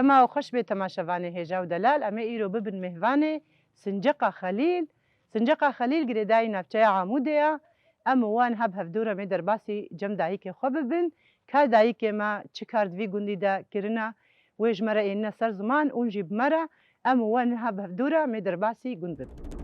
دما وخش بي تماشفاني هجا ودلال أما إيرو ببن مهفاني سنجقة خليل قريداي نبتاي عمودية أما وان هب هفدورة مي درباسي جم دايكي خو ببن كا دايكي ما چكارد في قندي دا كرنا ويج مرة إنا سر زمان ونجيب مرة أما وان هب هفدورة مي درباسي قند ببن.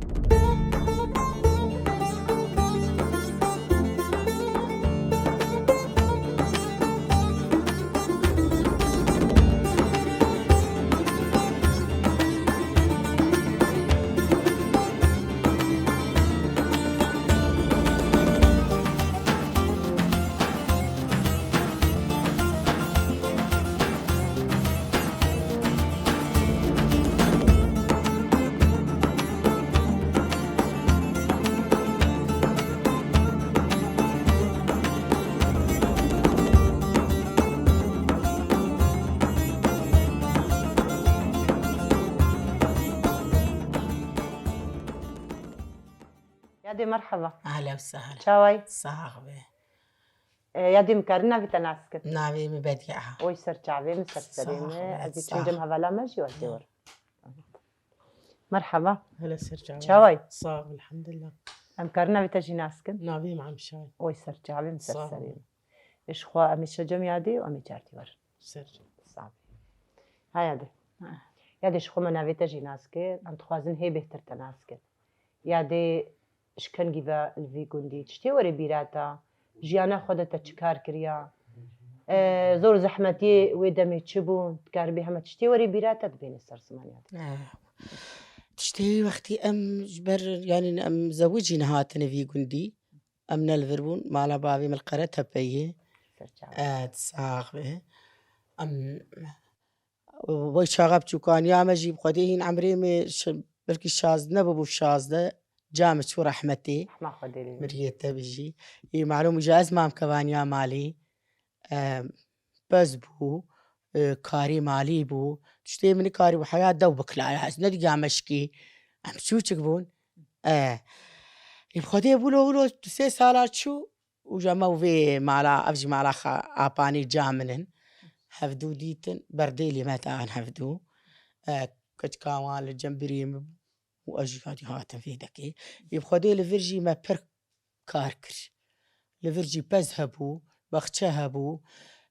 يادي مرحبا. أهلا وسهلا. شاوي؟ صاغبة. يادي مكارنا في تناسكت. نابي مبديعها. ويسر شعبي مسر سليمة. أدي تنجم هذا ماشي والدور. مرحبا. هلا سر شاوي. شاوي. صاغ الحمد لله. مكارنا في تجي ناسكت. نابي مع مشاي. ويسر شعبي مسر سليمة. إيش خوا أمي شجم يادي وأمي جارتي ور. سر. صعب. هاي يادي. يادي إيش خوا منا في تجي ناسكت. أنت خوازن هي بهتر تناسكت. يادي إيش كان جيبا الفي جندي تشتي وري بيراتا جيانا خودتا تشكار كريا زور زحمتي ويدمي تشبون تكاربي هما تشتي وري بيراتا تبين السرسمانيات تشتي وقتي أم جبر يعني أم زوجي نهاتنا في جندي أم نلفربون مالا بابي من القرية تبيه تساقه أم ويشاغب كان يا مجيب خديهن عمري بركي الشاز نبو الشازده جامد شو رحمتي مريته بيجي معلوم جاز مام كمان يا مالي بس بو كاري مالي بو تشتي مني كاري وحياة دوبك لا يا ندي مشكي عم شو تكبون يبخدي بقولوا 3 سالات شو وجمعوا في معلا أفجي معلا أباني جامنن هفدو ديتن برديلي متى هفدو كتكاوان الجنبريم وأجهادي هاتن في ذكي يبخدي لفرجي ما بر كاركر لفرجي بذهبوا بختهبوا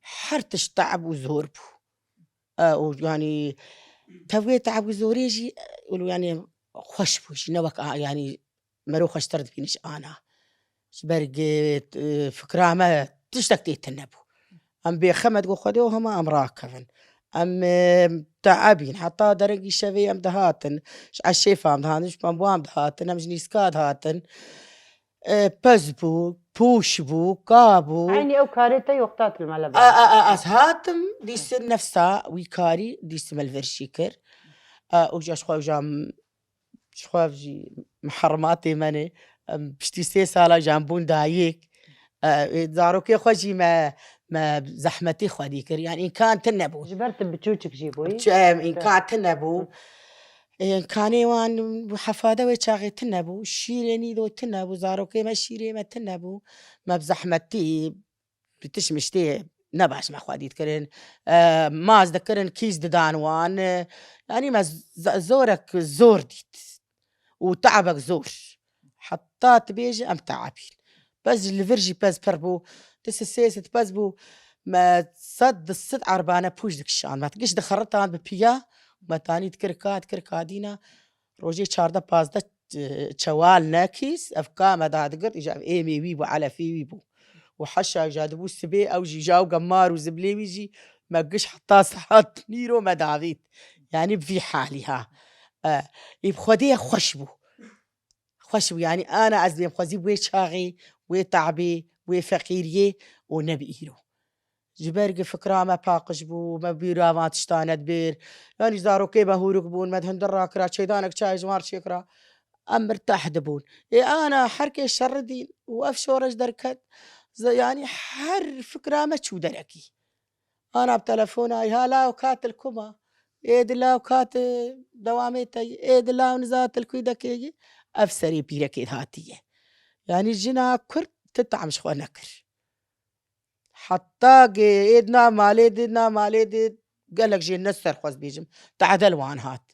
حرتش تعب وزوربو يعني توي تعب وزوريجي يقولوا يعني خشبوش نوك يعني مروخ اشترد فينش أنا شبرقيت فكرة ما تشتكتي تنبو أم بيخمد وخدوهم أم راكبن أم تعبين حتى درجي شوي أم دهاتن عالشيفة أم دهاتن مش بامبوام دهاتن أم جنيسكاد هاتن بزبو بوشبو كابو عيني أو كاريتا يوقتات الملبس هاتم ديس نفسها ويكاري ديس مالفرشيكر وجاش خوا وجام شخوا بجي محرماتي مني بشتي 3 سالة جنبون دايك زاروكي خوجي ما زحمتي خودي كر يعني إن كان تنبو جبرت بتشوتك جيبوي إن كان تنبو إن كان يوان حفاده وشاغي تنبو شيريني دو تنبو زاروكي ما شيري ما تنبو ما بزحمتي بتشمشتي نباش ما خودي تكرن ما أذكرن كيس دانوان يعني ما زورك زور ديت وتعبك زور حتى تبيجي أم تعبين بس الفرجي بس بربو تسسيس تبزبو ما تصد الصد عربانة بوش دك الشان ما تقش دخرتها ببيا ما تاني تكركادينا روجي شاردا بازدا شوال ناكيس أفكا ما دا دقر إجا إيمي ويبو على في ويبو وحشا جادبو السبي أو جي جاو قمار وزبلي ويجي ما قش حتى صحات نيرو ما دافيت يعني بفي حالها يبخديه خشبو يعني أنا عزبي مخزي وي شاغي وي تعبي وي فقيريه ونبي إيرو جبرق فكرة ما باقش بو ما بيرا ما تشتاند بير يعني زارو كيبا هو ركبون ما دهن دراكرا شيدانك شاي جمار شكرا أم مرتاح دبون أنا حركة الشر دين وأفشورج دركت يعني حر فكرة ما تشو دركي أنا بتلفون هلا وكات الكوما دلا وكات دواميتي دلا ونزات الكويدك يجي أفسري بيرك هاتية يعني الجنا كرت تطعم شخوا نكر حتى إدنا مالي قال لك جي نسر خوز بيجم تعدل وان هات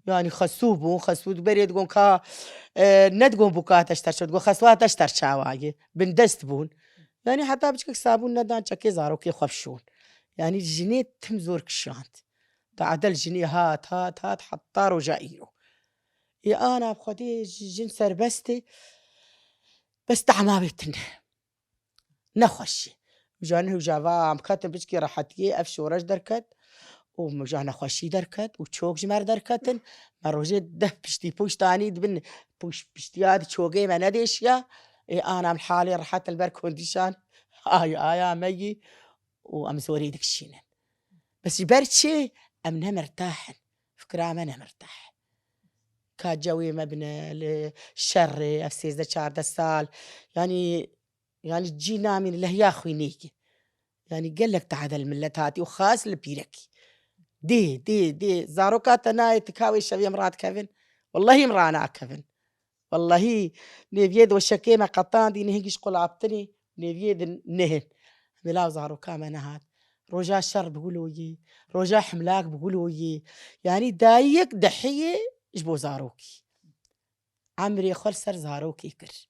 يعني خسوبون خسود بريد قون كا ندقون بوكات اشتر شد قون خسوات اشتر شاواجي بندست بون يعني حتى بشكك صابون ندان شكي زارو كي خفشون يعني جنيت تمزور كشانت تعدل جني هات حطارو جائيرو يا انا بخدي جن سربستي بس تعما بيتنا نخش جانه جافا مكاتب بشكي راحتي افشورج دركت ومجانا خوشي دركت وشوك جمار دركتن مروجي ده بشتي بوشتاني دبن بشتياد شوقي ما نديشيا انا من حالي رحت البركونديشان آيا مي وامزوري دك الشينن بس برشي امنا مرتاحن فكرة انا مرتاح كاجوي مبنى للشر افسيز دا شار دا سال يعني تجينا من الله يا اخوي نيكي يعني قال لك تعال الملت هاتي وخاص لبيركي دي زاروكات انا تكاوي الشبيه مرات كيفن والله مرانا كيفن والله نبيد وشكيمة قطان دي نهجش قلعبتني نبيد نهن ملاو زاروكا منهات رجا الشر بقولوا يي رجا حملاك بقولوا يي يعني دايك دحية جبو زاروكي عمري خلصر زاروكي كر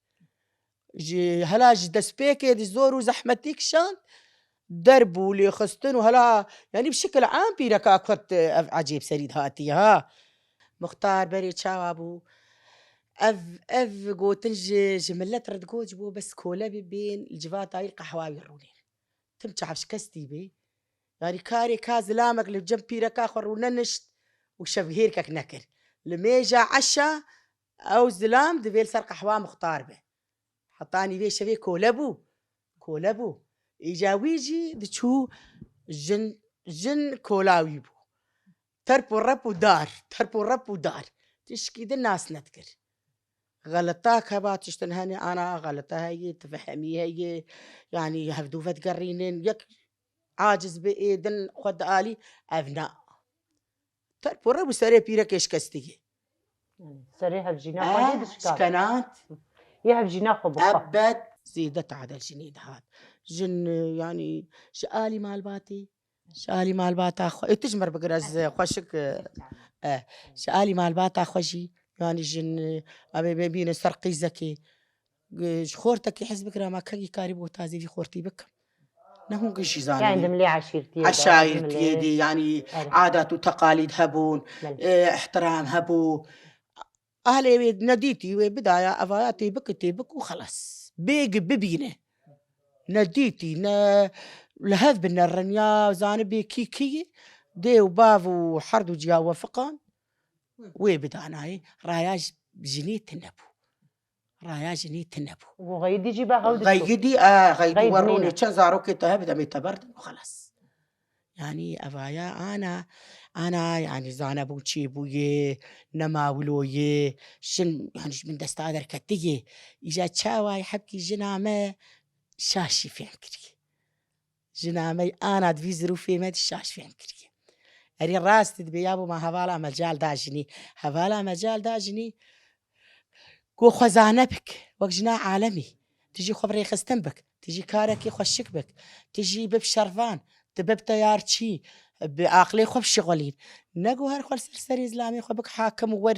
جي هلاج دسبيكي دي زورو زحمتيك شان دربوا لي خستن وهلا يعني بشكل عام بيركا كنت عجيب سريد هاتي ها مختار بري تشاوابو اف قوتن جملت رد جبو بس كولا بين الجفات هاي القحواوي الرولين تم تعبش كستي بي يعني كاري كاز لامك اللي بجنب بيركا خروننشت وشبهيركك نكر لميجا عشا او زلام دبيل سر قحوا مختار به حطاني بيه شبيه كولابو إيجاويجي دشو جن كولاوي بو تربو الرب ودار تشكي دي الناس نذكر غلطاك هبا تشتنهاني أنا غلطة هي تفهمي هي يعني هفدوفة تقرينين يك عاجز بإيدن خد آلي أبناء تربو الرب سري بيرك إيش كستيجي سريها بجناح وليد شكنات يها بجناح بخا أبد زيدت عدل جنيد هاد جن يعني شقالي مال باتا تجمر بقرز خوشك شقالي مال باتا خوشي يعني جن أبي بين سرقي زكي خورتك يحسبك ما كي كاربو تازي في خورتي بك نهون قشي زاني يعني دملي عشيرتي عشايرتي دي يعني عادات وتقاليد هبون احترام هبو أهلي نديتي بداية أفاياتي بك وخلاص بيق ببينه نديتي لهذ بنا الرنيا زانبي كي دي وباف وحرد وجيا وفقان وبداناي راياج جنيت النبو وغيدي جيبها هودي غيدي وروني تشزارو كي تهبد ميتبرد وخلاص يعني أفايا أنا يعني زانبو تشيبويه نماولويه شن يعني من دستادر كتيه إجا تشاواي حبكي جنامه شاشي في عمكري جنامي أنا دفيزرو في مد الشاش في عمكري أري راس تدبيابو ما هوالا مجال داجني كو خزانة بك وجنا عالمي تجي خبري خستن بك تجي كاركي خوشك بك تجي بب شرفان تبب تيار شي بعقلي خب شغلين نقو هر خل سرسري إسلامي خبك حاكم ور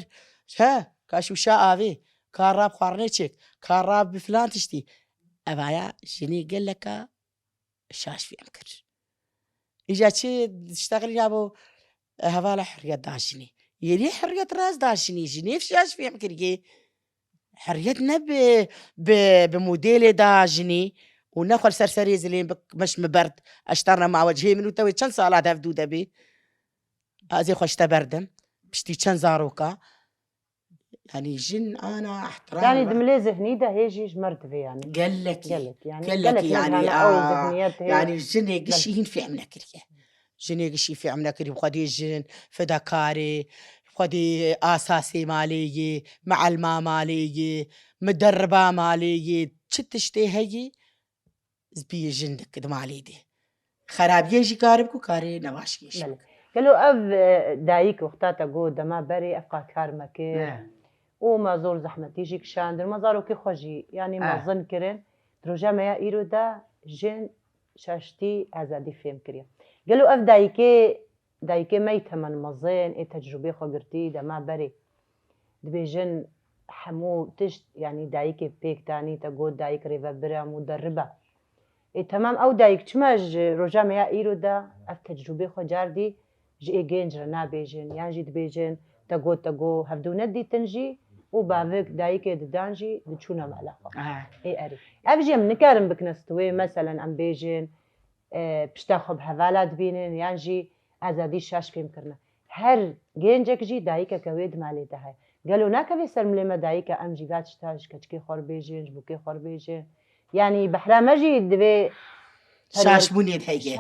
ها كاشو شاء كاراب خارنيتشك كاراب بفلان تشتي أبايا شني قال لك الشاش في أمكر إجا شي تشتغل يابو هوالا حرية داشني يلي حرية راس داشني جنيف شاش في أمكر حريتنا بموديل داجني وناخل سرسري زلين مش مبرد اشترنا مع وجهي منو توي كان صالات هفدودة بي ازي خوش تبردم بشتي كان زاروكا يعني جن انا احترام يعني دملي ذهني ده هيجي مرد في يعني قال لك يعني الجن يقشيهن في عمنا كريه جن يقشي في عمنا كريه بخدي الجن فداكاري بخدي اساسي مالي معلمة مالي مدربة مالي تشتشتي هي زبي جندك كده ماليدي خراب يجي كاربكو كاري نواشيش قالوا أب دايك وقتها جو دما بري أبقى كارمك وما زول زحمة تيجي كشان در مزارو كي خوجي يعني ما ظن كرن دروجا ما ييرو دا جن شاشتي أزادي فهم كريا قالوا أب دايك دایکێ مەیتەمەن مەزێن ئێ تەجروبێ خۆگرتی دەما بەرێ دبێژن هەموو تشت ینی دایکێ پێکدانی تە گۆ دایک ڕێڤە برام و دەڕبە ئێ تەمام ئەو دایک چمەژ ڕۆژامەیە ئیرۆدا ئەف تەجروبێ خۆ جاردی ji ê gênc re nabêjin yan jî dibêjin te got hevdû nedîtin jî û bavik dayîkê didan jî diçûne mala xwe ê erî ev jî em nikarin bikin stûyê meselen em bêjin pişta xwe bi hevala dibînin yan jî azadî şaş pêm kirine her gêncek jî dayîkeke wê di malê de heye gelo nakeve ser milê me dayîke em jî va tişta ji keçikê xwe bêjin ji bûkê xwe bêjin yanî bihra me jî divê شاشبونێت هەیە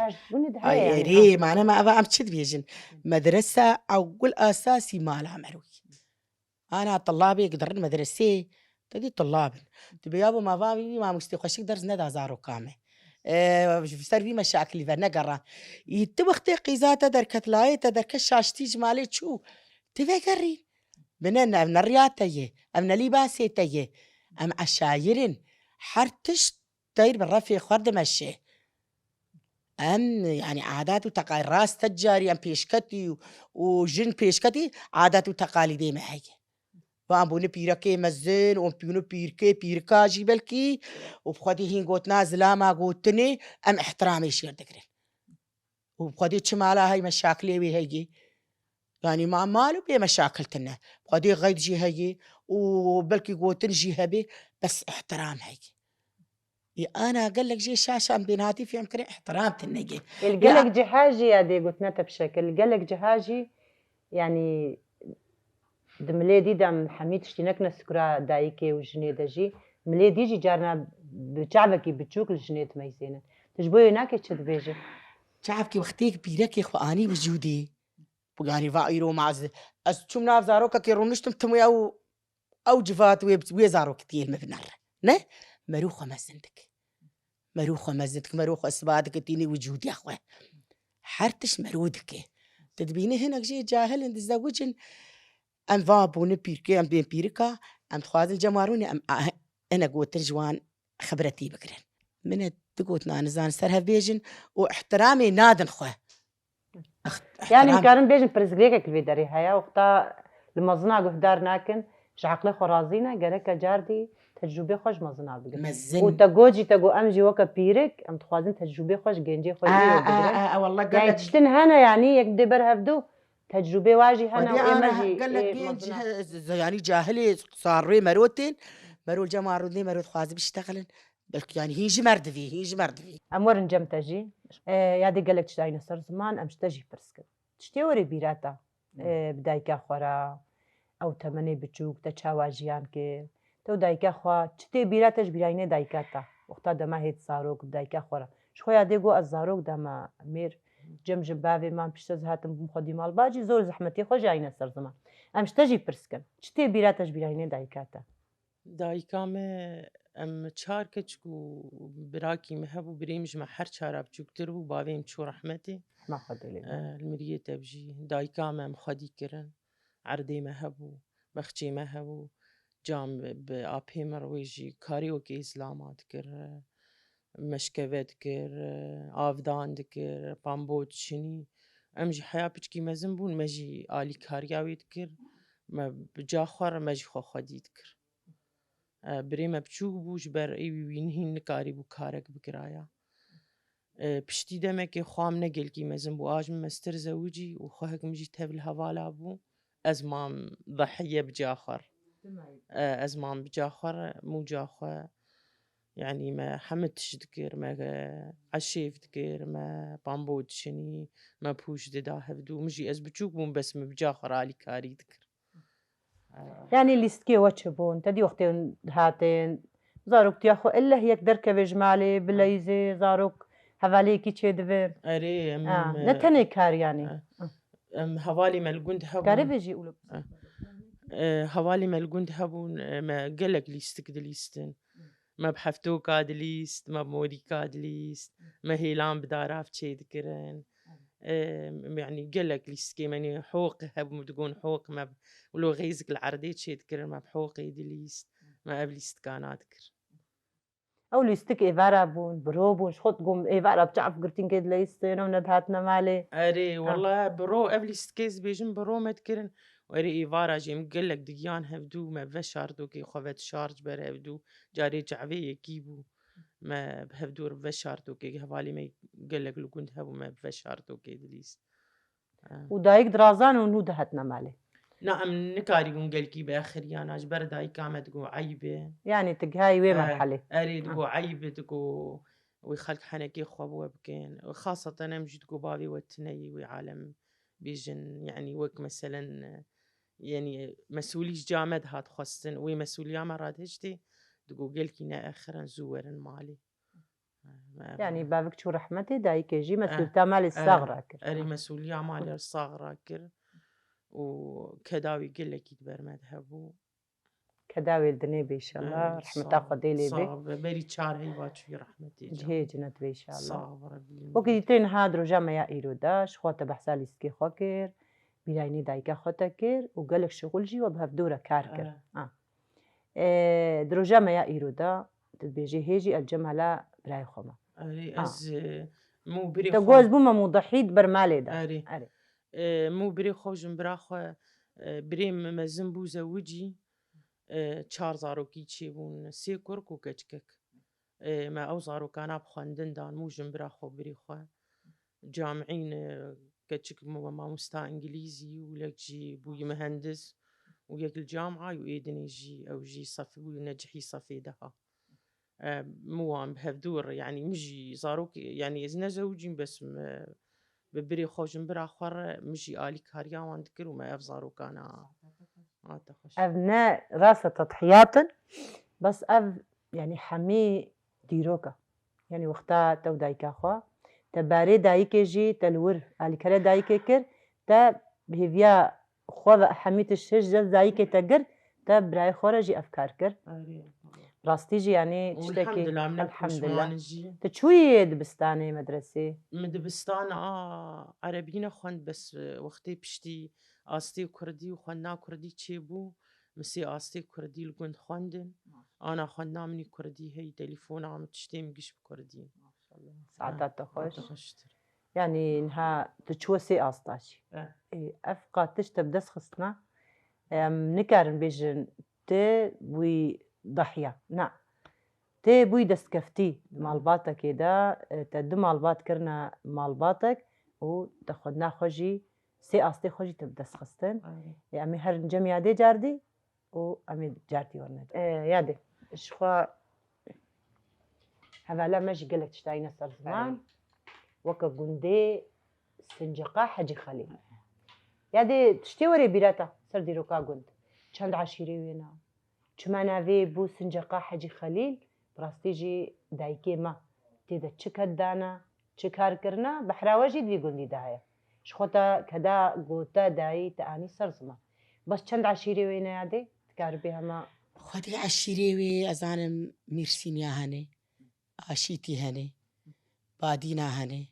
ئەرێ مانەمە ئەوە ئەم چت بێژن مەدرسە ئەو گول ئاساسی مالا مەروی ئانا طلابێک دەڕن مەدرسێ تدی طلابن دبیا بۆ ماڤاوی مامۆستی خۆشک دەرز نەدا زارۆکامێ سەروی مەشاکلی بەر نەگەڕا ئیتە وەختێ قیزاتە دەرکەتلایەتە دەرکە شاشتی ژمالێ چوو تێگەڕی بنەن ئەم نەڕاتەیە ئەم نەلی باسێتەیە ئەم عشایرن هەر تشت دەیر بە ڕەفێ خوەردەمەشێ ئەم ینی عادات و تەقای ڕاستە جاری ئەم پێشکەتی و ژن پێشکەتی عادات و تەقالی دێمە هەیە وان بوونە پیرەکەی مەزن و پیونە پیرکەی پیرکاژی بەلکی و بخوادی هین گوتنا زلاما گوتنێ ئەم احترامی شێر دەگرن و بخوادی چ مالا هەی مەشاکلێوی هەیە ینی مامال و بێ مەشاکلتنە بخوادی غەیدژی هەیە و بەلکی گوتنژی هەبێ بەس احترام هەیە أنا قال لك جي شاشة أم بيناتي في أمكاني احترام تنجي القلق جهاجي يا دي قلت نتا بشكل القلق جهاجي يعني دملي دي دم حميد اشتناك نسكرا دايكي وجني دجي ملي ديجي جارنا بشعبكي بتشوك الجنيت ميزينا تجبوي هناك تشد بيجي شعبكي وقتيك بيركي خواني وجودي بقاني فايرو معز أز شو مناف زاروكا كيرونشتم تموي أو جفات ويزاروك تيل مبنر نه مروخة مزندك مروخة مزندك مروخة إصبادك تيني وجودي أخوة حرتش مرودك تدبيني هناك جي جاهل عند الزوجين أم فابون بيركي أم بين بيركا أم تخاذل جماروني أم أنا قوت جوان خبرتي بكرن من تقوتنا نزان سرها بيجن واحترامي نادن خوه يعني مكارن بيجن برزقليك كل داري هيا وقتا المزنا قهدار ناكن شعقلي خرازينا قالك جاردي تجربه خوش مزنا بگن وتجوجي تجو امجي وكا بيرك ام تخوازن تجربه خوش گنجي خوش والله قال يعني تشتن هنا يعني يك دبر هفدو تجربه واجي هنا وإيمجي قال لك يعني جاهلي صار مروتين مرو الجماعة دي مرو خوازي بيشتغلن بلك يعني هيجي مرد فيه هيجي مرد فيه امور نجم تجي يادي قال لك تشتاين صار زمان امش تجي برسك تشتي وري بيراتا بدايكا خورا او تمني بچوك تشاواجيان كي تو دایکا خوا چته بیراتش بیراینه دایکاتا وقتا دما هیت زاروک دایکا خورا شخویا دیگو از زاروک دما میر جم باوی من پیش از هاتم خودی مال باجی زور زحمتی خو جاینه سر زمان امش تجی پرسکن چته بیراتش بیراینه دایکاتا دایکا me em çar keçku birakî me hebû birîm ji me her çara biçûktir bû bavê çû rehmetê ما خدلی miriyê te bijî dayika me em xwedî kirin erdê me hebû bexçê me hebû cam bi apê me wê jî karî wekî îslama dikir meşkeve dikir avdan dikir pambo dişinî em jî heya piçkî mezin bûn me jî alîkariya wê dikir me bi ca xwe re me jî xwe xwedî dikir birê me biçûk bû ji ber êwî wî nihîn nikarî bû karek bigiraya piştî demekê xwe min ne gelkî mezin bû a ji min mestir zewicî û xwehek min jî tev li hevala bû ez mam ضحية بجا خور ez mam بجا خور مو جا خو يعني ما حمدتش دكر ما عشيف دكر ما بامبو دشني ما بوش ددا هفدو مجي از بتشوك بون بس مبجا خور علي كاري دكر يعني ليستكي واتشبون تدي وقتين هاتين زاروك تياخو إلا هيك دركة بجمالي بلايزي زاروك هفاليكي تشي دفير أري نتني كار يعني هوالي ملقوند هبون كاري بيجي يقولوا هوالي ملقوند هبون ما قلق ليستك دليستن ما بحفتو كاد ليست ما بمودي كاد ليست ما هيلان بداراف تشي ذكرن يعني قلق ليستكي ماني حوق هب تقول حوق ما ولو غيزك العردي تشي ذكرن ما بحوق يدي ليست ما قبل ليست كان اذكر او ليستك ايفارا بون بروبون شخط قوم ايفارا بتعرف قرتين كيد ليستين وندهاتنا مالي اري والله برو افليست كيس بيجن برو متكرن واري ايفارا جي مقلك ديان هفدو ما فشاردو كي خوفت شارج بر هفدو جاري جعبي كيبو ما بهفدو فشاردو كي هفالي ما قلك لو كنت هبو ما فشاردو كي دليس ودايك درازان ونو دهاتنا مالي نعم نكاري قلكي باخر ياناج برداي كامت قو عيبه يعني تقهاي وين مرحلة اريد قو عيبه تقو ويخلق حنكي خواب وبكين خاصة أنا مجد قبابي والتني وعالم بيجن يعني وك مثلا يعني مسؤوليش جامد هات خاصة وي مسؤولية مراد هجتي تقو قلكي نا آخرا زورن مالي يعني بابك شو رحمتي دايك يجي مسؤول تامال الصغرى أري مسؤولية مالي الصغرى كر وكداوي قلك يدبر مذهبو كداوي الدنيا بإن شاء الله رحمة قديلي بي صعب بري تشار هي واتشي رحمتي جهي جنت بي إن شاء الله صعب ربي وكيتين هادرو جامع يا إيروداش خوات بحسالي سكي خوكر بلايني دايكا خوتكر وقالك شغل جي وبهفدورة كاركر درو جامع يا إيرودا تبيجي هيجي الجمالة براي خوما أري أز مو بري تقوز بوما مضحيد برمالي دا أري مو بري خوجن براخو بريم مزنبو زوجي چار زاروکی چی بون سی کرک و کچکک ما او زاروکانا بخواندن دان مو جنبرا خو بری خو جامعین کچک ما مستا انگلیزی ولك جي بوي مهندس وياك الجامعة وإيدني جي أو جي صفي بوي نجحي صفي دها موام بهدور يعني مجي زاروك يعني إذن زوجين بس ببري خوجن برا خور مجي آلي كاريا واندكر وما أفزارو كان أبناء راسة تضحيات بس يعني حمي ديروكا يعني وقتا تو دايكا خوا تباري دايكي جي تلور آلي كاري دايكي كر تا بهيفيا خوا حميت الشجر دايكي تقر تا براي خورا جي أفكار كر راستي جي يعني تشتكي الحمد لله تشوي دبستاني مدرسي مدبستان عربينا خوند بس وقتي بشتي آستي وكردي وخونا كردي تشيبو مسي آستي كردي لقند خواندن أنا خونا مني كردي هي تليفون عم تشتي مقش بكردي ما شاء الله ساعتات تخش يعني إنها تشوسي آستاشي أفقا تشتب دس خصنا نكارن بيجن تي بوي ضحية نعم تي بوي دست كفتي مالباتا كده تدو مالبات كرنا مالباتك وتاخدنا خوجي سي أستي خوجي تبدس خستن يعني هر نجم يادي جاردي وأمي جارتي ورند يادي شخوا هذا لا ماشي قالك تشتاينا صار زمان وكا قندي سنجقا حجي خليل يادي تشتي وري بيراتا سر ديروكا قند چند عشيري وينا چما ناوي بو سنجقا حجي خليل براستيجي دايكي ما تيدا چكت دانا چكار كرنا بحراوجي دوي قندي دايا شخوتا كدا قوتا داي تاني سر زمان بس چند عشيري وينا يادي تكار بها ما خدي عشيري وي أزانم ميرسين يا هني عشيتي هني بادينا هني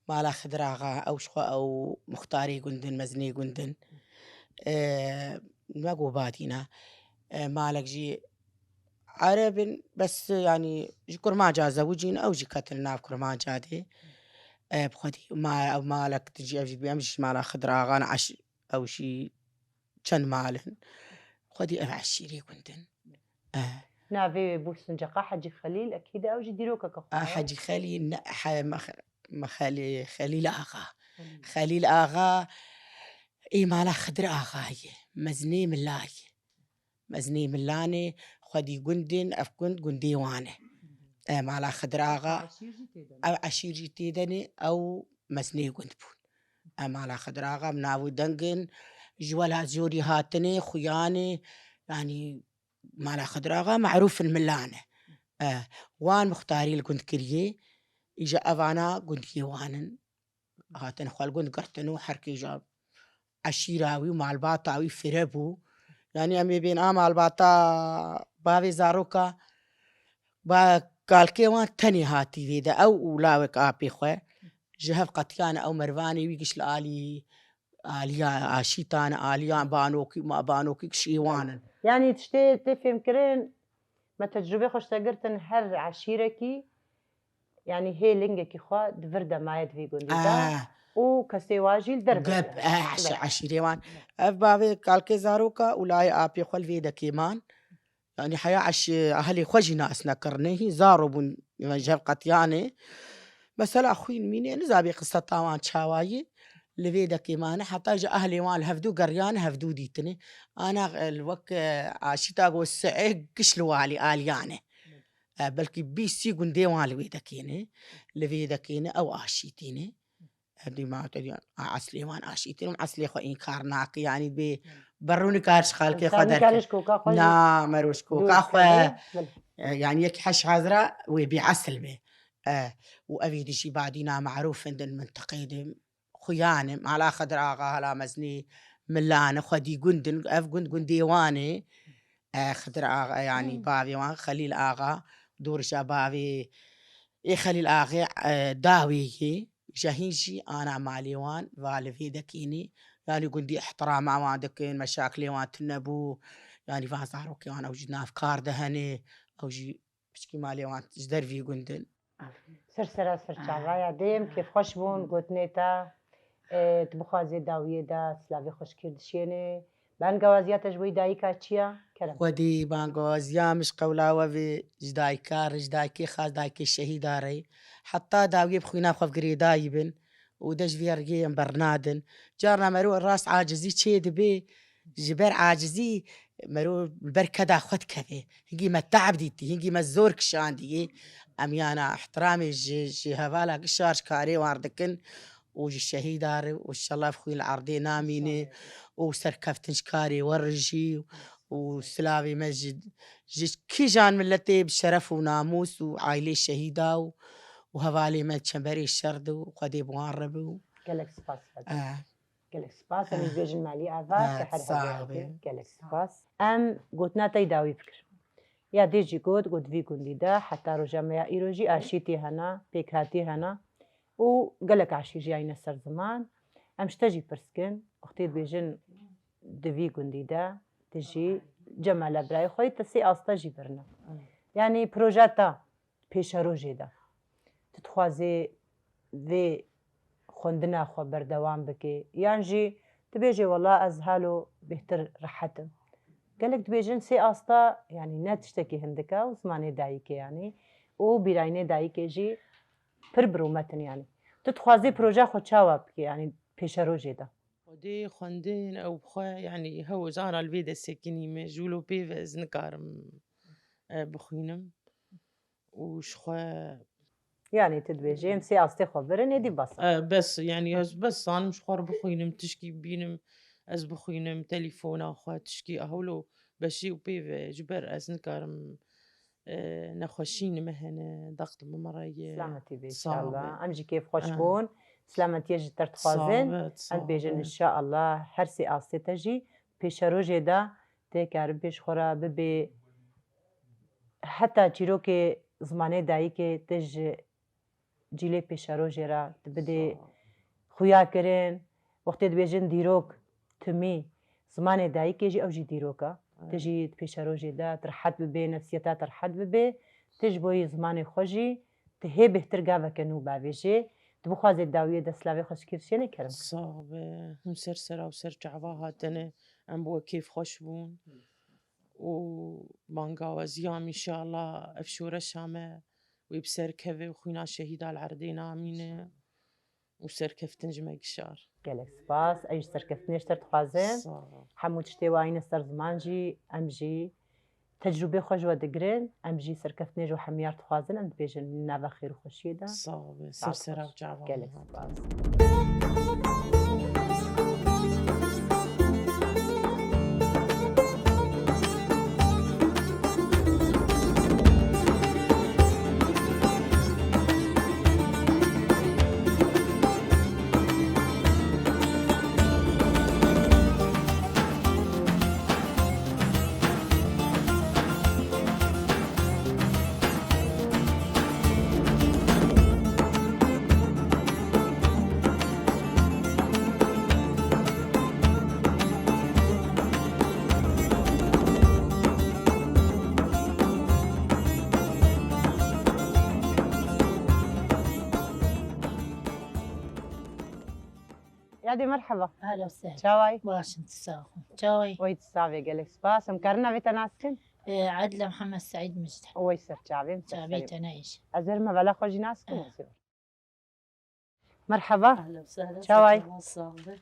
مالا خدراغا أو شخو أو مختاري قندن مزني قندن ما قو بادينا مالك جي عرب بس يعني جكر ما جا زوجين أو جي كتلنا بكر ما جادي بخدي ما أو مالك تجي أجي بيمشي مالا خدراغا عش أو شي كان مالن خدي عشيري قندن نافي بوس نجقا حجي خليل أكيد أو جي ديروكا كخويا حجي خليل مخالي خليل آغا خليل آغا إي مالا خدر آغا هي مزني ملاي مزني ملاني خدي قندن أفكند قندي وانه مالا خدر آغا أو عشير جيتيدني أو مزني قندبون مالا خدر آغا مناوي دنقن جوالا زوري هاتني خياني يعني مالا خدراغا معروف الملانة وان مختاري القند كريه إجا أفانا قند كيوانن هاتن خوال قند قرتنو حركي جاب عشيراوي ومع الباطاوي فربو يعني أمي بين مع الباطا بافي زاروكا با قال كيوان تاني هاتي ذيدا أو ولاوك آبي خواه جهف قطيانا أو مرفاني ويقش لآلي آليا عشيتانا آليا بانوكي ما بانوكي شيوانن يعني تشتي تفهم كرين ما تجربه خوش تقرتن هر عشيركي يعني هي لينجكي خوا دفردا مايد في قندي وكسي واجيل درب قب عشيري وان اف بابي كالكي زاروكا ولاي ابي خول فيدا كيمان يعني حيا عش اهلي خوجي ناس نكرنيه زاربون جاب قطياني بس لا اخوين ميني نزابي قصه طاوان شاواي لفيدا كيمان حتى اجى اهلي وان هفدو قريان هفدو ديتني انا الوك عشيتا قو السعيق كشلوالي اليانه بلكي بي سي قندي وان لفيدا كيني او اشيتيني هدي ما تدي عسلي وان اشيتين عسلي خو انكار ناق يعني بي بروني كارش خالك خدر نا مروش كوكا خو يعني يك حش عذرا وبي عسل به وافيدي شي بعدينا معروف عند المنتقد خيانه على خدر اغا لا مزني ملان خدي قندن اف قند ديواني خدر اغا يعني بابي وان خليل اغا دور شبابي خليل اغا داوي جاهيجي أنا ماليوان والفي دكيني يعني قندي احترام عوادك مشاكلي وان تنبو يعني فازاروكي وانا وجدنا أفكار دهني أو جي بشكي ماليوان جدر في قندن سر شعرايا ديم كيف خوشبون قلت نيتا تبخازي داوية دا سلاوي خوش كردشيني بانقوازيا تجوي دايكا تشيا كلام ودي بانقوازيا مش قولاوة في جدايكا رجدايكي خاص دايكي الشهيداري حتى داوي بخوينا بخوف قريداي بن ودج في رقيم برنادن جارنا مرو الراس عاجزي تشيد بي جبر عاجزي مرو البركة دا خد كفي هنجي ما التعب ديتي هنجي ما الزور كشان دي أميانا احترامي جي هفالا قشارش كاري واردكن وجي الشهيداري وإن الله بخوي العرضي ناميني وسركفتنش كاري ورجي وسلاوي مسجد كي جان ملتي بشرف وناموس وعائلة الشهيدة وهوالي ما تشمبري الشرد وقدي بوارب قالك سباس قالك سباس أنا بيجن مالي أفا كحر قالك سباس قلتنا تيداوي فكر يا ديجي قلت في قندي دا حتى رجع ما إيروجي أشيتي هنا بيكاتي هنا وقالك عشي جاينا سر زمان أمشتجي برسكن أختي بيجن دفي قندي دا تجي جمال براي خوي تسي أستجي برنا يعني بروجاتا بيشا روجي دا تتخوازي ذي خوندنا خو بردوام بكي يانجي تبيجي والله أزهالو بهتر رحتم قالك تبيجن سي أستا يعني ناتشتكي هندكا وزماني دايكي يعني وبرايني دايكي جي بربرومتن يعني تتخوازي بروجا خو تشاوا بكي يعني بيشا روجي دا ودي خوندين أو بخوا يعني هو زارا الفيدا ساكني مجولو بيفز نكارم بخوينم وشخوا يعني تدبيجين سياستي خبرن يدي بس يعني بس أنا مش خور بخوينم تشكي بينم از بخوينم تليفون أخوات تشكي أهولو بشي وبيف جبر از نكارم نخوشين مهنة ضغط بمرايا سلامتي بي إن شاء الله أمجي كيف خوشبون سلامتي يجي ترتخوازن أنت بيجن إن شاء الله هر سياستي تجي بيشاروجي دا تيكار بيش خورا ببي حتى جيروكي زمانه دایی که تج جیل پیشروجی را تبدی خویا کرن وقتی دبیجن دیروک تمی زمانه دایی که جی اوجی دیروکا تجی پیشروجی دا ترحت ببی نفسیتا ترحت ببی تج بوی زمانه خوشی تهی بهتر گاوه کنو باویجی تبخواز داویه دستلاوی خوش کرشی نکرم صعب هم سر سرا و سر جعواها تنه ام بو كيف خوش بون ومانقا وزيام إن شاء الله أفشورة شامة ويبسر كفي وخوينا شهيدة العردين آمينة وسر كفتن جمعك الشار قالك سباس أيش سر كفتنيش ترتخوازين حمود شتيوين سر زمانجي أمجي تجربة خجوة دقرين أمجي سر كفتنيش وحميار تخوازين أنت بيجن نابا خير وخشيدة صعب سر سرا وجعبا قالك سباس يا دي مرحبا هلا وسهلا. شاوي باش انتساخم شاوي. ويت صافي قالك سباس مكرنا بيتا ناسكن عدلة محمد سعيد مجد. ويسر شعبي شعبي تنايش. أزر ما بلا خوجي ناسكن مرحبا اهلا وسهلا. شاوي صاحبك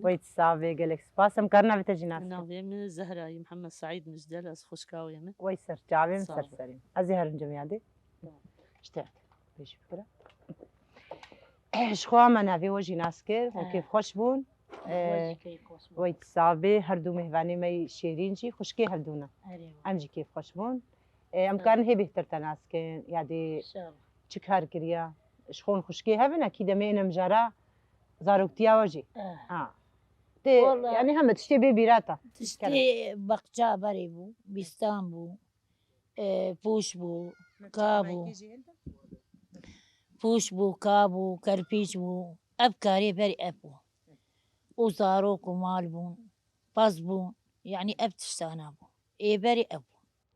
ويت صافي قالك سباس مكرنا بيتا جي انا ناسكن من الزهراء محمد سعيد مجدل از خوشكاوي من ويسر شعبي صافي. مسرسرين أزهر جميع دي اشتعت بيش فكرة شخوا ما نافي وجي ناسكر وكيف خوش بون ويت صافي هردو مهواني مي شيرين جي خوشكي هردونا ام جي كيف خوش بون ام كان هي بهتر تناسكن يعني چكار كريا شخون خوشكي هبن اكيد مين مجرا زاروكتيا وجي تي والله. يعني هم تشتي بيراتا تشتي بقجا بري بو بيستان بو بوش بو كابو بوش بو كابو كربيش بو أبكاري بري أبو وزاروك ومال بون باز بون يعني أب تشتانا بو بري أبو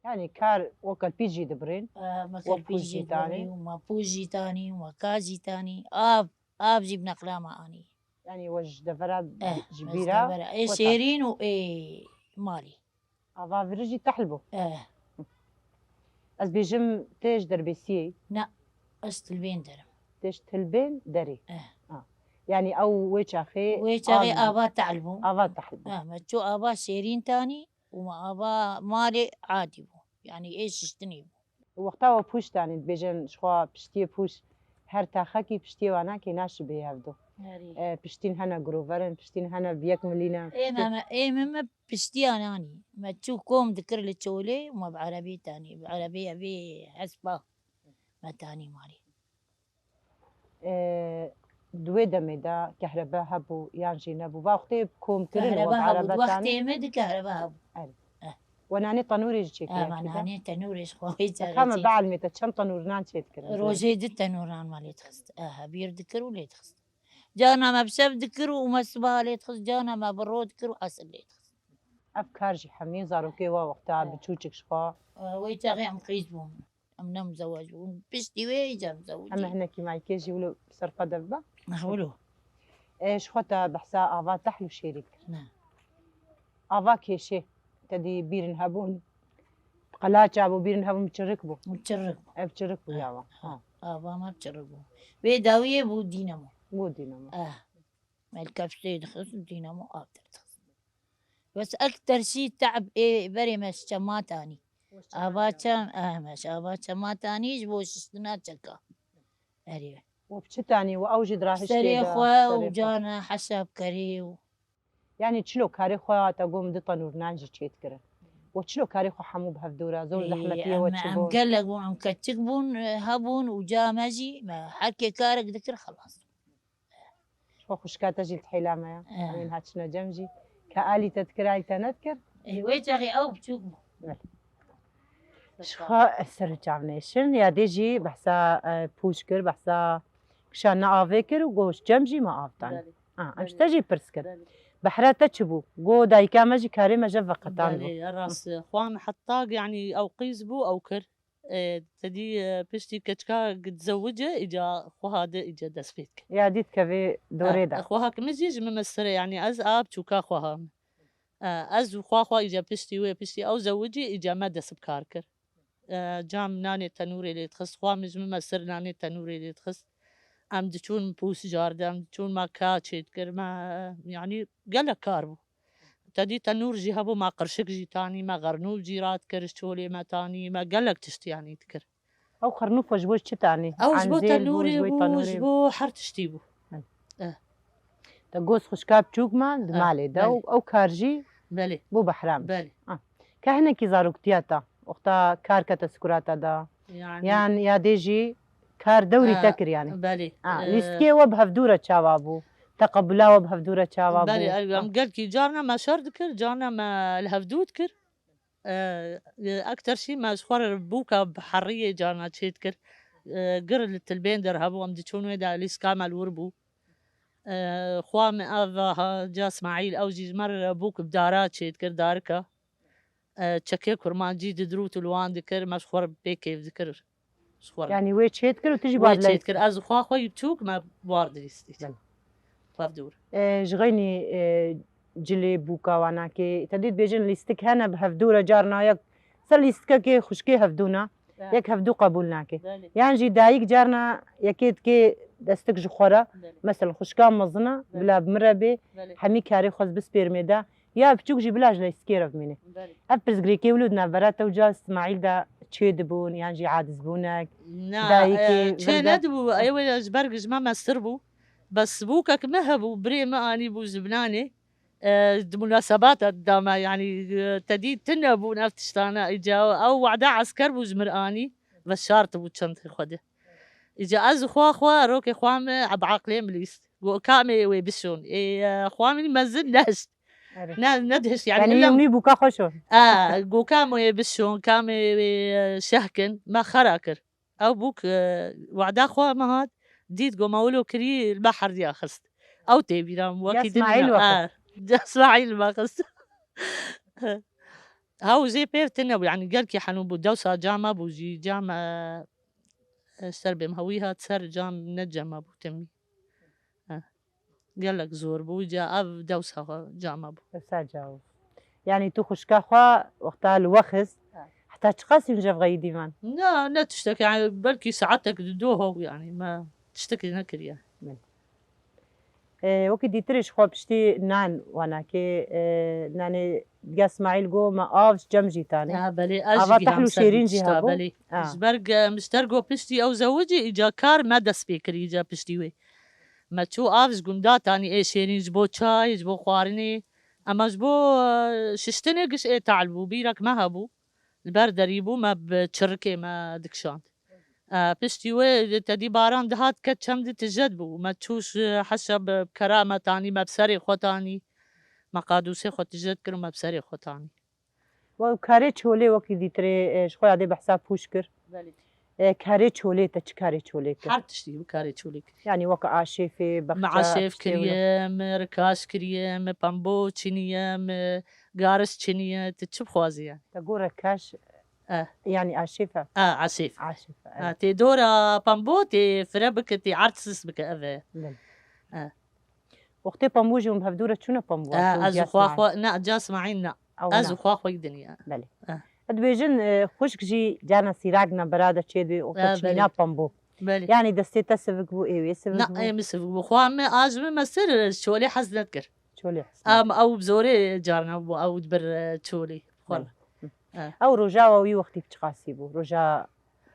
يعني كار وكل بيجي دبرين ما وبوجي كربيجي تاني. تاني وما بوجي تاني وما كاجي تاني آب جيب نقلا أني يعني وج دفرات جبيرا جبيرا شيرين و مالي افا فرجي تحلبو اه از بيجم تيج دربيسي أستلبين درم تيج تلبين دري يعني او ويش اخي ويشاغي آبا تعلبو افا تحلبو ما تشو آبا شيرين تاني وما آبا مالي عادي بو يعني إيش اشتني بو وقتا بوش تاني بيجن شخوا بشتي بوش هر تاخكي بشتي وانا كي ناش بيهفدو بشتين هنا جروفرن بشتين هنا بيك ملينا ما بشتي أناني ما تشو كوم ذكر لتشولي وما بعربي تاني بعربي أبي حسبة ما تاني مالي دوي دمي دا كهرباء هبو يانجي نبو باوقتي بكوم ترن كهرباء هبو وقتي وقتي مد كهرباء هبو وناني طنوري جيك ماناني تنوريش خوي كما بعلمي تشم طنور نان شيت كرا روجي دي تنوران مالي تخست بير ذكر ولي تخست جانا ما بسب ذكر وما سبها لي تخست جانا ما برو ذكر وحسن لي تخست افكار جي حمي زاروكي وقتها بتشوتشك شخوا ويتاغي ام قيس بون ام نم زواج بون بشتي ويجا مزوجي اما هنا كي معي كيجي ولو صرفة دبا نحولو ايش خوتا بحسا افا تحلو شيريك نعم افا كيشي تدي بيرن هبون قلاچا ابو بيرن هبون بتشركبو متشرق بتشركبو ياوا ما بتشرقو ويداوية بو دينامو مو دينامو ما الكبسة تخص دينامو تخص بس أكتر شي تعب بري مش ما تاني مش ما تانيش بوش استنا تشكا أريوه وبشتاني واوجد راح سريخوا وجانا حساب كريو يعني تشلو كاري خوا تقوم دي طنور نانجي تشيت كرا وتشلو كاري خوا حمو بهفدورا زول زحمتية عم وتشبون قلقون عم كتكبون هبون وجا ماجي ما حركي كارك ذكر خلاص شو خشكا تجي الحيلامة يا من هاتشنا جمجي كآلي تذكر آلي تنذكر ويتاغي أو بتشوفو شخا السر جامنيشن يا ديجي بحسا بوشكر بحسا كشان آفيكر وقوش جمجي ما آفتان امش تجي برسكر بحرات تشبو قو دايكا ماجي كاري ماجا فقطان بو راس خوان حطاق يعني او قيس بو او كر تدي بشتي كتكا قد زوجه اجا خوها اجا دسبيتك يا ديت كافي دوريدا خوها كمزيج ممسرة يعني از اب تشوكا خوها از خوا اجا بشتي وي بشتي او زوجي اجا ما دس بكاركر جام ناني تنوري اللي تخص خوا مز ممسر ناني تنوري اللي تخص ام دچون بوس جاردم چون ما كاتشيت كر ما يعني قال كاربو تدي تنور جي هبو ما قرشك جي تاني ما غرنوب جيرات كرش شولي ما تاني ما قالك تشتي يعني تكر او خرنوف وجبوش تاني او جبو تنوري بو جبو حر تشتيبو تقوس خشكاب تشوك ما مالي دا او كارجي بلي بو بحرام بلي كهنا كي زاروكتياتا وقتا كاركة سكراتا دا يعني يا ديجي كار دوري تكر يعني بلي ليسكي وبهفدورة شابابو تقبلا وبهفدورة شابابو بلي قال كي جارنا ما شرد كر جارنا ما الهفدود كر اكثر شيء ما شخور بوكا بحريه جارنا تشيت كر قر التلبين در هبو ام ديشون ويدا ليسكا مال وربو خوام افا جا اسماعيل او جي مر بوك بدارات شيت كر داركا تشكي كرمان جي دروت الوان ذكر ما شخور بيكيف ذكر يعني ويت شيت كر وتجي بعد شيت كر از خوا خوي تشوك ما وارد يستي فافدور جغيني جلي بوكا وانا كي تديد بيجن ليستك هنا بهفدورة جارنا يك سر ليستك كي خشكي هفدونا يك هفدو قبولنا كي يعني جي دايك جارنا يكيد كي دستك جخورة مثلا خشكا مزنا بلا بمربي حمي كاري خاص بس بيرميدا يا بتشوك جي بلاج ليسكيرف مني أبرز غريكي ولودنا برات وجا اسماعيل دا تشيد بون يعني جي عاد زبونك دايكي تشيند بو ايوه جبرج ما سربو بس بوكك مهبو بري ما اني بو زبناني مناسبات قدامها يعني تديد تنبو نفتشتانا اجا او وعدا عسكر بو زمراني بس شارط بو تشنت خده اجا از خوا روكي خوام بعقلي مليس وكامي ويبسون خوامي مازل ناس ندهش يعني يومي بوكا خوشو جو كامو يبسون كامي شهكن ما خراكر او بوك وعدا خوا ما هاد ديت جو مولو كري البحر دي اخست او تبي رام يا اسماعيل وقت اسماعيل ما خست هاو زي بيرتنا يعني قال كي حنو بودوسا جامع بوجي جامع سربي مهويها تسر جام نجم ابو تمي قال لك زور بوجا اب دوسا جامع ابو ساجاو يعني تو خشكا خوا وقتها الوخز حتى تقاسي نجف غيدي مان لا تشتكي يعني بلكي ساعتك دوه يعني ما تشتكي نكر يعني وكي دي تريش خوا بشتي نان وانا كي ناني دقا اسماعيل جو ما آفش جمجي تاني بلي أفا اجي تحلو شيرين جي هابو بلي جبرق مشترقو بشتي او زوجي اجا كار ما دس بيكر اجا بشتي وي ما تشو آفش قندا تاني اي شيرين جبو شاي جبو خوارني اما جبو ششتني قش اي تعلبو بيرك ما هبو البردريبو ما بتشركي ما دكشان بشتي وي تدي باران دهات كتشم دي تجدبو ما تشوش حسب بكرامة تاني ما بسري خو تاني ما قادوسي خو تجد كر ما بسري خو تاني وكاري تشولي وكي دي تري شخويا عدي بحساب بوشكر كاري تشولي تشكاري تشولي حار تشتي وكاري تشوليك يعني وكا عاشيفي بخشا مع شيف كريم ركاش كريم بامبو تشينيم قارس تشينية تتشب خوازي يعني تقول ركاش يعني عاشيفة عسيف عاشيفة تي دورا بامبو تي فربك تي عرتسس بك أفا وقتي بامبوجي ومهفدورة شنو بامبو أزو خوا نا جاس معين نا أزو خوا الدنيا بلي ادبيجن خوشك جي جانا سيراقنا برادة تشيدي وكتشينا بامبو بلي يعني دستي تسفق بو ايوي سفق بو نا اي مسفق بو خوا ما اجمي مسر شولي حزنتكر شولي حسن او بزوري جارنا بو او دبر شولي خلا او رجا وي وقتي تقاسي بو رجا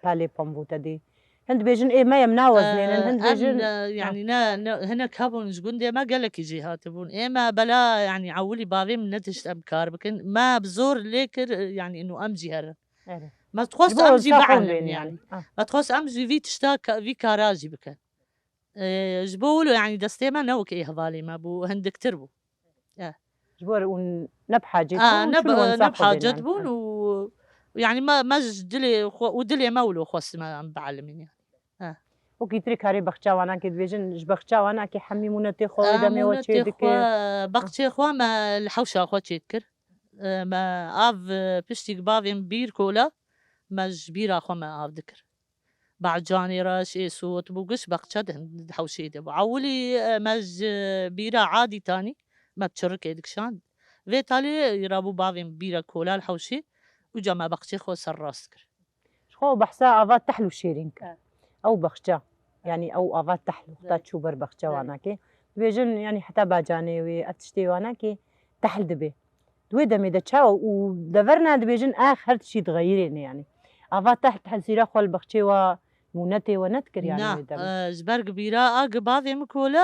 بالي بامبو تدي هند بيجن ايه ما يمنا وزنين هند بيجن يعني هنا كابون جوندي ما قال لك يجي هاتبون ما بلا يعني عولي بابي من نتش ابكار بكن ما بزور ليكر يعني انه امجي هر ما تخص امجي بعلم يعني ما تخص امجي في تشتاك في كاراجي بكن جبولو يعني دستي ما نوك ايه هذالي ما بو هندك تربو جبور ونبحة جيتون نبحة جدبون ويعني ما جدلي ودلي مولو خص ما بعلمين يعني وكي تري كاري بخشاوانا كي دبيجن بخشاوانا كي حمي مونتي خو دمي وتشي دك بخشي خو ما الحوشة خو تشيتكر ما اف بشتي بافين بير كولا ما جبيرا خو ما اف ذكر بعد جاني راش اي صوت بوقش بخشد حوشي دبو عولي مج بيرا عادي تاني ما بتشركي دكشان في تالي يرابو بافين بيرا كولا الحوشي وجا ما بخشي خو سراسكر خو بحسا افات تحلو شيرينك او بخشا يعني او افات تحلو خطات شوبر بخشا وانا كي بيجن يعني حتى باجاني واتشتي وانا كي تحل دبي دوي دمي دتشاو ودفرنا دبيجن اخر شي تغيرين يعني افات تحت حسيره خو البخشي ومونتي ونتكر يعني جبرق بيرا اقباضي مكولا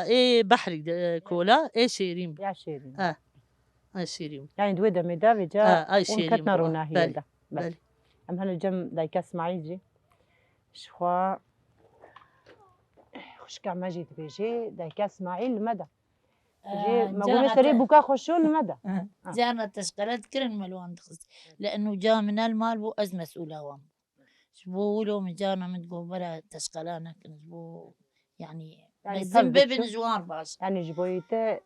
اي بحري كولا اي شيرين يا شيرين شيرين يعني دوي دمي دا بيجا اي شيرين ونكتنا رونا هي دا بلي ام هالجم دايكا اسماعيل جي شخوا خشكا ما جيت بيجي دايكا اسماعيل المدى جي ما قلنا سري بوكا خشو المدى جانا تشقلت كرن ملوان دخس لانه جا من المال بو از مسؤوله وام شبو ولو من جانا من تقول بلا تشقلانا كنجبو يعني الزنبه بنجوار باش يعني جبويته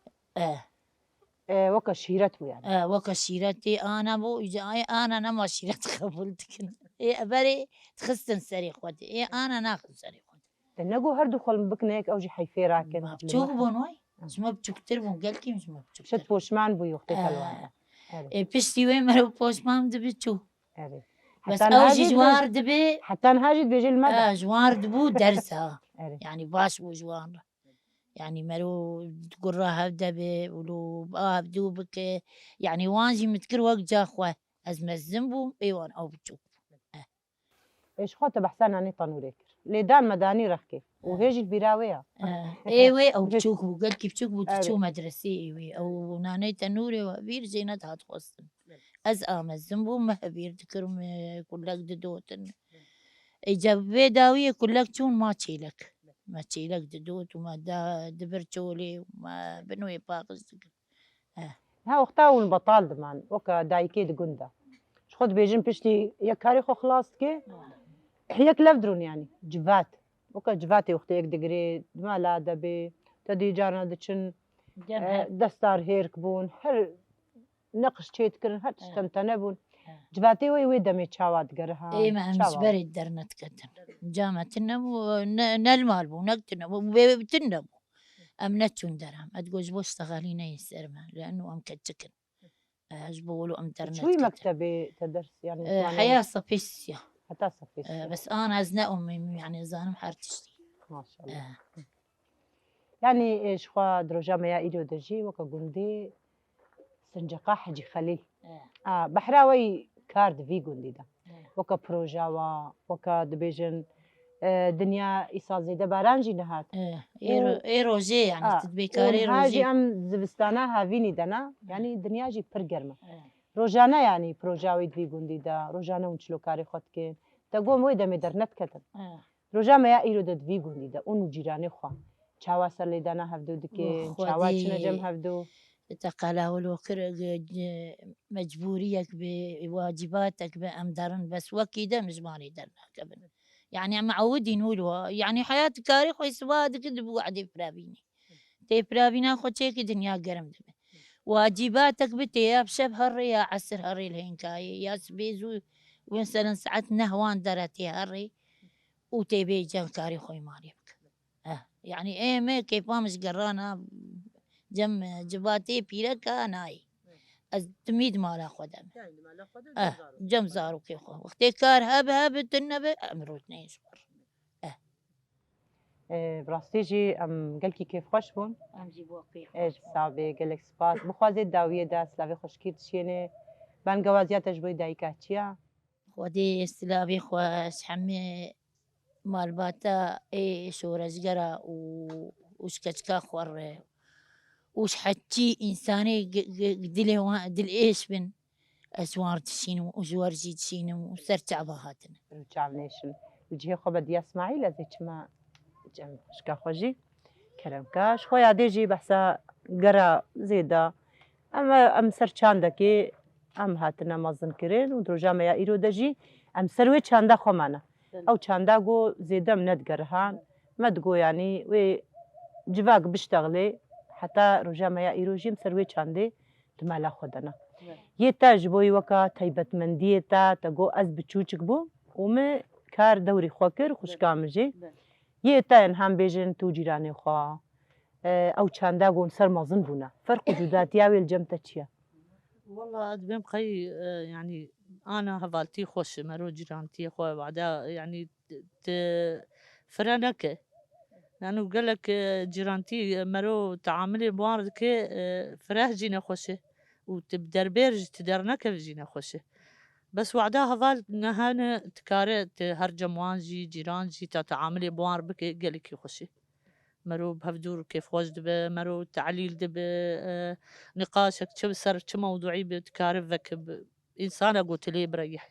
وكا شيرته يعني وكا شيرتي انا بو جاي انا نما شيرت قبلتك بري تخستن سري خودي انا ناخذ سري خودي نقو هردو خل بكنيك أو جي حيفي راكن ما بتشوف بونوي آه. ما بتشوف بون قالتي مش ما شت بتشوف بوشمان بو يختي الوان بشتي وين مرو بوش مام دبتشو أري بس حتى أو نهاجد جي جوار دبي حتى نهاجد بيجي المدى جوار دبو درسها أري يعني باش بو جوار يعني مرو تقول راها دبي ولو بدو بك يعني وانجي متكر وقت جاخوه أزم الزنبو إيوان أو بتشوف إيش خوته بحسن أني طنوريك لدان مداني رخكي وهيجي البراوية ايوي او بتشوك قال كيف تشوك بتشو أري. مدرسي ايوي او ناني تنوري وبير زينة هات خصن از الزنبو ما بير ذكر كلك ددوتن اجابة داوية كلك تون ما تشيلك ما تشيلك ددوت وما دبر تشولي وما بنوي باقز ها وقتها البطال دمان وكا دايكي دقندا خد بيجن بشتي يا كاريخو خلاص كي هيك لفدرون يعني جفات وكا جفاتي وقتي يك دقري ما لا دبي تدي جارنا دچن دستار هيرك بون هر نقش تشيت كرن هر تشتمتنا بون جفاتي وي دمي تشاوات قرها اي ما امس بريد درنت كتن جامعة تنمو نلمال بو نقتنمو بتنمو أمنتشون درهم أتقول جبو اشتغالينا يسرما لأنه أم كتشكن أجبولو أم درنت شوي مكتبي تدرس يعني حياة صفيسيا حتى صفيسيا بس أنا أزنا أمي يعني زانم حارتشتي ما شاء الله يعني إيش خوا دروجا ما يا دجي وكا قندي سنجقا حجي خليل بحراوي كارد في قندي دا وكا بروجا وكا دبيجن دنيا إيصال زيدا بارانجي نهات إيه روجي يعني تدبيكاري روجي روجي أم زبستانا هافيني دنا يعني دنيا جي برقرمة روجانا يعني بروجاوي في قندي دا روجانا ونشلو كاري خدكين تقوم ويدا مدرنت كتن روجا ما يا دد في قندي دا اونو جيراني خوا چاوا سر لیدانا هفدو دكين چاوا چنه جم هفدو تقالا والوكر مجبوريك بواجباتك بأمدارن بس وكيدا مجماني درنا كبن يعني معودين ولوا يعني حياة كاري خوي سواد كده بوعدي فرابيني تي فرابينا خو تشيك دنيا قرم دبي واجباتك بتياب شب هري يا عسر هري الهنكاي يا سبيزو وينسلن ساعات نهوان درتي هري وتبي جان كاري خوي ماليك يعني ايه ما كيف مش قرانا جم جباتي بيركا ناي تميد مالا خدم جم زارو كيف وقتي كار هب تنبي امرو اثنين شهور براستيجي ام قالكي كيف خوش بون ام جيبوا كيف ايش بصابي قالك سباس بخوازي داوية دا سلاوي خوشكيت شيني بان قوازيات اجبوي دايكا تشيا ودي سلابي خوش حمي مال باتا اي شورج قرا وش كتكا خور وش حتى إنساني دل إيش بن أسوار تشينو وجوار جي تشينو وسرتع بهاتنا رجال نيشن الجهة خو بدي اسماعيل ازي ما جم شكا خوجي كلام كاش خويا ديجي بحسا قرا زيدا اما ام سرچاندكي ام هاتنا مازن كرين ودروجا ما يا دجي ام سروي چاندا خو مانا او چاندا جو زيدا من قرهان ما تقو يعني وي جواك بشتغلي حتى رجا ما يا جيم سروي چاندي تمالا خدنا يتا جبوي وكا تيبت منديتا تقو از بچوچك بو وم كار دوري خوكر خوش كامجي يتا انهم بيجن تو جيراني خوا او چاندا قون سر مازن بونا فرق وجودات ياوي الجمتا تشيا والله ادبم خي يعني انا هفالتي خوش مرو جيرانتي خو بعدا يعني فرنكه لانه قال لك جيرانتي مرو تعاملي بواردك فراه جينا خوشه وتبدربيرج تدرنك جينا خوشه بس وعدها هفال نهانا تكاري هرجة موانجي جيرانجي تتعاملي بوار بك قال لك خوشه مرو بهفدور كيف خوش دبه مرو تعليل دبه نقاشك شو سر شو موضوعي بتكاري فك انسانه قلت لي بريح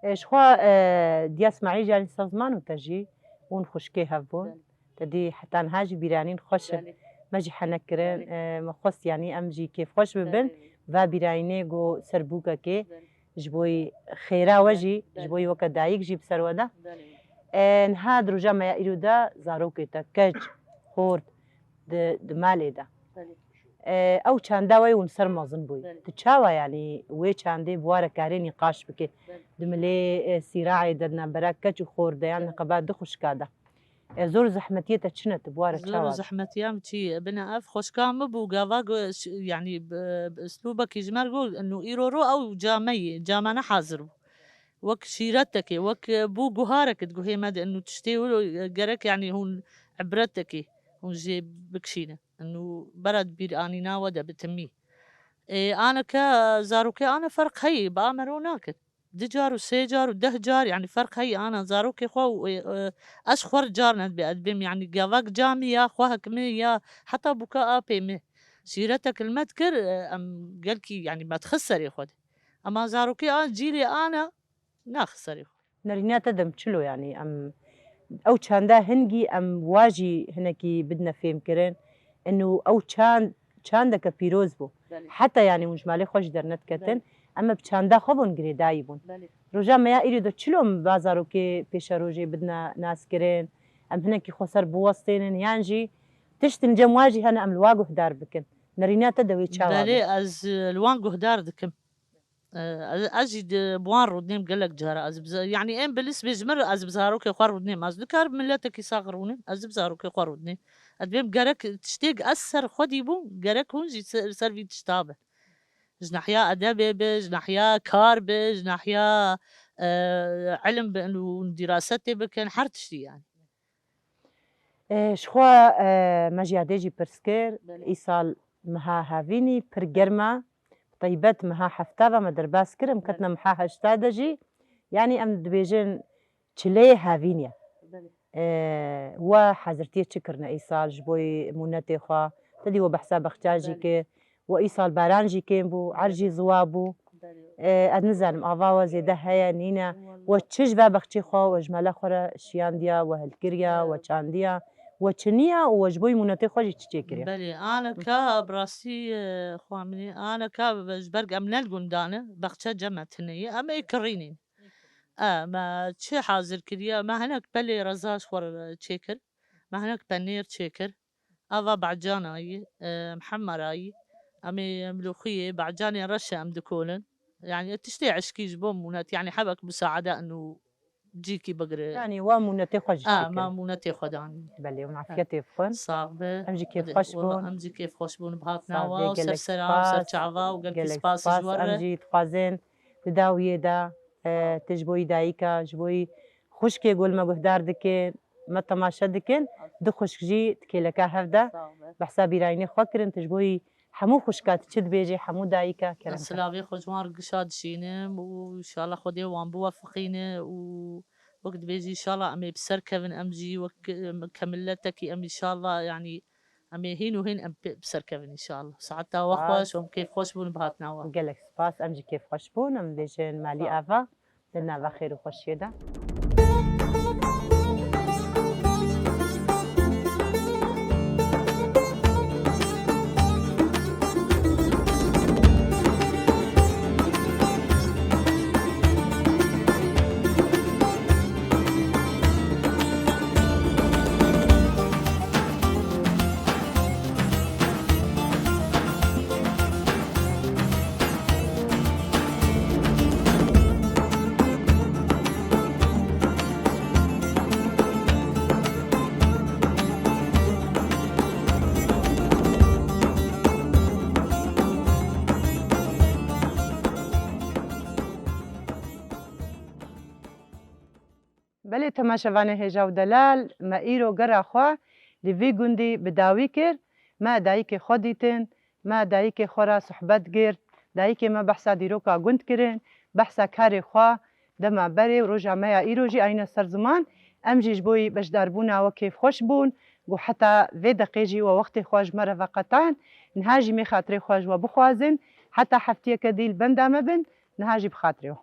ايش خوا دياس معي جاني سازمان وتجي ون خوشكي هفبون تدي حتى نهاجي بيرانين خوش ماجي حنكرن مخص يعني امجي كيف خوش ببن و بيراني جو سربوكا كي جبوي خيرا وجي جبوي وكا دايك جيب سرودا نها دروجا ما يرودا زاروكي تا كج خورد د مالي دا او چاندا وي ون سر مازن بوي تشاوا يعني وي چاندي بواره كاري نقاش بكي دملي سراعي درنا برا كج خورد يعني قبا د خوشكادا زور زحمتية تشنت بوارة زور شاوات زحمة يام تشي بنا اف خوش كام بو قافا يعني باسلوبك يجمر قول انه ايرورو او جامي جامانا حاضر وك شيرتك وك بو جوهارك تقول هي ماذا انه تشتي جرك يعني هون عبرتك هون جي بكشينه انه برد بير اني ناوده بتمي إيه انا كزاروكي انا فرق هي بامر وناكل دجار وسيجار وده جار يعني فرق هي انا زاروكي خو اشخر جارنا بأدبم يعني جافاك جامي يا خوها كمي يا حتى بكاء بيمي سيرتك المذكر ام قالكي يعني ما تخسر يا خود اما زاروكي جيلي انا ناخسر يا خود نرينا تدم تشلو يعني ام او چاندا هنگي ام واجي هنكي بدنا فهم كرين انه او چاندك بيروز بو بله. حتى يعني مجمالي خوش درنت كتن بله. اما بچاندا خوبون گريداي بون روجا ما يريدو تشلو بازارو كي بيش روجي بدنا ناس كرين ام هنكي خسر بوستين يانجي تشتن جم واجي هنا ام الواقو هدار بكن نرينا تدوي تشاوا بلي از الوان قهدار دكم اجد بوان رودنيم قال لك جارة يعني ان بالنسبه جمر از بزاروك يخوار رودنيم از دكار ملتك يصغرون از بزاروك يخوار رودنيم ادبيم قالك تشتيق اثر خدي بو قالك هونجي سرفي تشتابه جناحيا ادب جناحيا كار جناحيا علم بانه دراسته بكن حرتشتي يعني شخوا مجياديجي برسكير إيصال مها هافيني برجرما طيبت مها حفتاوة ما درباس كرم كتنا مها هشتادجي يعني أم دبيجن تشلي هافينيا وحزرتيه شكرنا إيصال جبوي منتي خوا تدي وبحساب اختاجي كي وإيصال بارانجي كيمبو عرجي زوابو أدنزانم أفاوة زيدا هيا نينا وتشجبا بختي خوا وجمالا خورا شيانديا وهالكريا وچانديا وچنيا وجبوي منتي خوجي تشتكريا بلي انا كبراسي خوامني انا كبرق امنال قندانه بختها جمعت هنية اما يكريني ما تشي حاضر كريا ما هناك بلي رزاش خور تشيكر ما هناك بنير تشيكر افا بعجاناي محمراي امي ملوخيه بعجاني رشه ام دكولن يعني تشتي عشكي جبوم منات يعني حبك مساعده انه جيكي بقري يعني ومنتي خوجي ما مناتي خداني بلي ونعفيتي فخن صعبة أمجي كيف خوشبون أمجي كيف خوشبون بهاتنا صافي وسر قالك سلام سر سباس شعفا وقالك قالك سباس سباس جورة أمجي تقازين تداوية دا تجبوي دايكا جبوي خشكي قول ما قهدار دكين ما تماشا دكين دو خشكجي تكيلكا هفدا بحسابي رايني خوكرن تجبوي حمو خشكات تشد بيجي حمو دايكا كرنكا السلامي خوشوان قشاد شينم وإن شاء الله خدي وان بوافقينه وقت بيجي إن شاء الله أمي بسر كفن أمجي وكملتك أمي إن شاء الله يعني أمي هين وهين أم بسر كفن إن شاء الله ساعتها وخوش وم كيف خوشبون بهاتنا قالك سباس أمجي كيف خوشبون أم بيجين مالي أفا لنا بخير وخوش يدا بله تماشاوانه هجا و دلال ما ایرو گرا خوا لیوی گندی بداوی کر ما دایی که خودیتن ما دایی که خورا صحبت گرد دایی که ما بحثا دیروکا گند کرن بحثا کار خوا دما بره و روژا ما ایرو جی این سرزمان ام جیش بوی بشداربونا و کیف خوش بون و حتی وی دقیجی و وقت خواج مره وقتان نهاجی می خاطر خواج و بخوازن حتی حفتیه که دیل بنده مبن نهاجی بخاطره